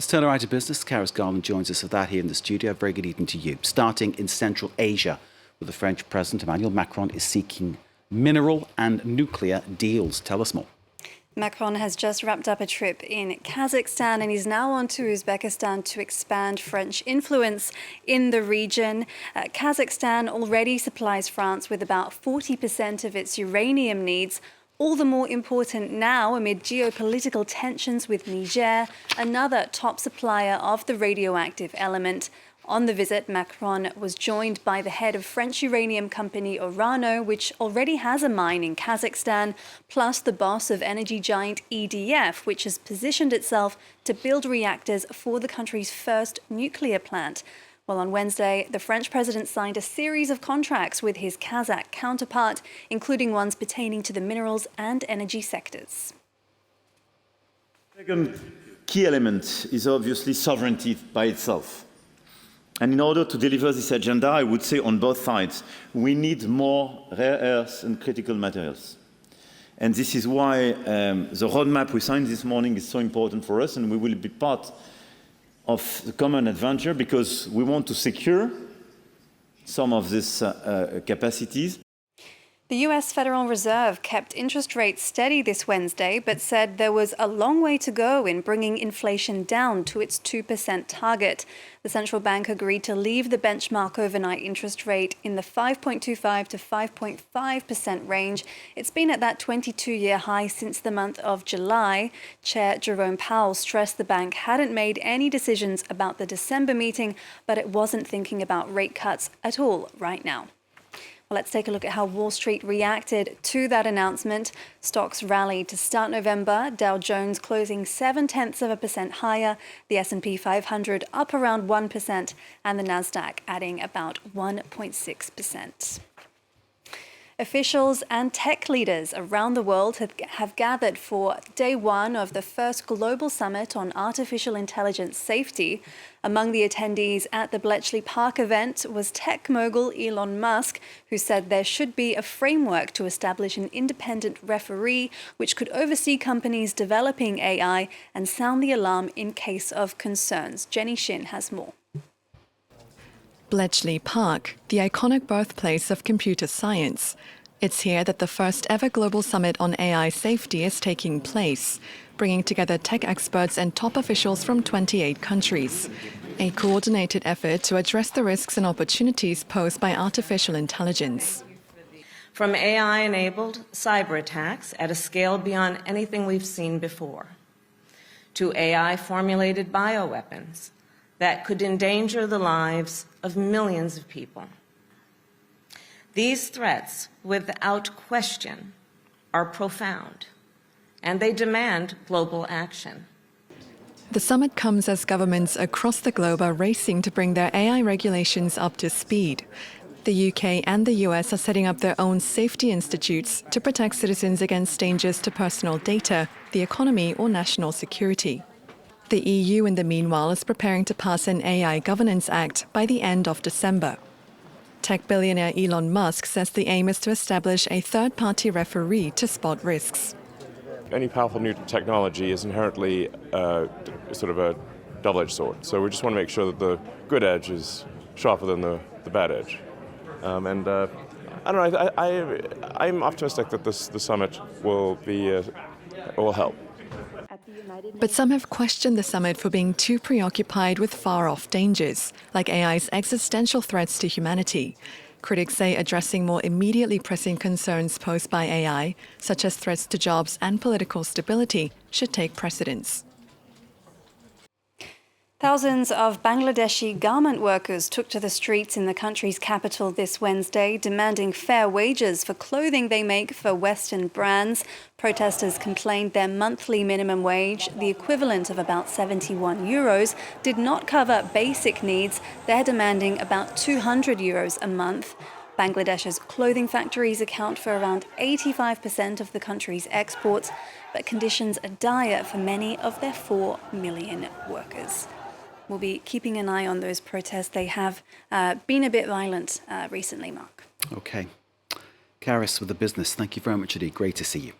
Let's turn our eye to business. Karis Garland joins us for that here in the studio. Very good evening to you. Starting in Central Asia, where the French President Emmanuel Macron is seeking mineral and nuclear deals. Tell us more. Macron has just wrapped up a trip in Kazakhstan and is now on to Uzbekistan to expand French influence in the region. Kazakhstan already supplies France with about 40% of its uranium needs, all the more important now amid geopolitical tensions with Niger, another top supplier of the radioactive element. On the visit, Macron was joined by the head of French uranium company Orano, which already has a mine in Kazakhstan, plus the boss of energy giant EDF, which has positioned itself to build reactors for the country's first nuclear plant. Well, on Wednesday, the French president signed a series of contracts with his Kazakh counterpart, including ones pertaining to the minerals and energy sectors. The second key element is obviously sovereignty by itself. And in order to deliver this agenda, I would say on both sides, we need more rare earths and critical materials. And this is why the roadmap we signed this morning is so important for us, and we will be part of the common adventure because we want to secure some of these capacities. The US Federal Reserve kept interest rates steady this Wednesday, but said there was a long way to go in bringing inflation down to its 2% target. The central bank agreed to leave the benchmark overnight interest rate in the 5.25 to 5.5% range. It's been at that 22-year high since the month of July. Chair Jerome Powell stressed the bank hadn't made any decisions about the December meeting, but it wasn't thinking about rate cuts at all right now. Well, let's take a look at how Wall Street reacted to that announcement. Stocks rallied to start November. Dow Jones closing 0.7% higher, the S&P 500 up around 1%, and the Nasdaq adding about 1.6%. Officials and tech leaders around the world have gathered for day one of the first global summit on artificial intelligence safety. Among the attendees at the Bletchley Park event was tech mogul Elon Musk, who said there should be a framework to establish an independent referee which could oversee companies developing AI and sound the alarm in case of concerns. Jenny Shin has more. Bletchley Park, the iconic birthplace of computer science. It's here that the first ever global summit on AI safety is taking place, bringing together tech experts and top officials from 28 countries. A coordinated effort to address the risks and opportunities posed by artificial intelligence. From AI-enabled cyber attacks at a scale beyond anything we've seen before, to AI-formulated bioweapons that could endanger the lives of millions of people. These threats, without question, are profound, and they demand global action. The summit comes as governments across the globe are racing to bring their AI regulations up to speed. The UK and the US are setting up their own safety institutes to protect citizens against dangers to personal data, the economy, or national security. The EU, in the meanwhile, is preparing to pass an AI Governance Act by the end of December. Tech billionaire Elon Musk says the aim is to establish a third-party referee to spot risks. Any powerful new technology is inherently sort of a double-edged sword. So we just want to make sure that the good edge is sharper than the bad edge. I don't know. I'm optimistic that the summit will help. But some have questioned the summit for being too preoccupied with far-off dangers, like AI's existential threats to humanity. Critics say addressing more immediately pressing concerns posed by AI, such as threats to jobs and political stability, should take precedence. Thousands of Bangladeshi garment workers took to the streets in the country's capital this Wednesday, demanding fair wages for clothing they make for Western brands. Protesters complained their monthly minimum wage, the equivalent of about €71, did not cover basic needs. They're demanding about €200 a month. Bangladesh's clothing factories account for around 85% of the country's exports, but conditions are dire for many of their 4 million workers. We'll be keeping an eye on those protests. They have been a bit violent recently, Mark. OK. Karis with the business. Thank you very much indeed. Great to see you.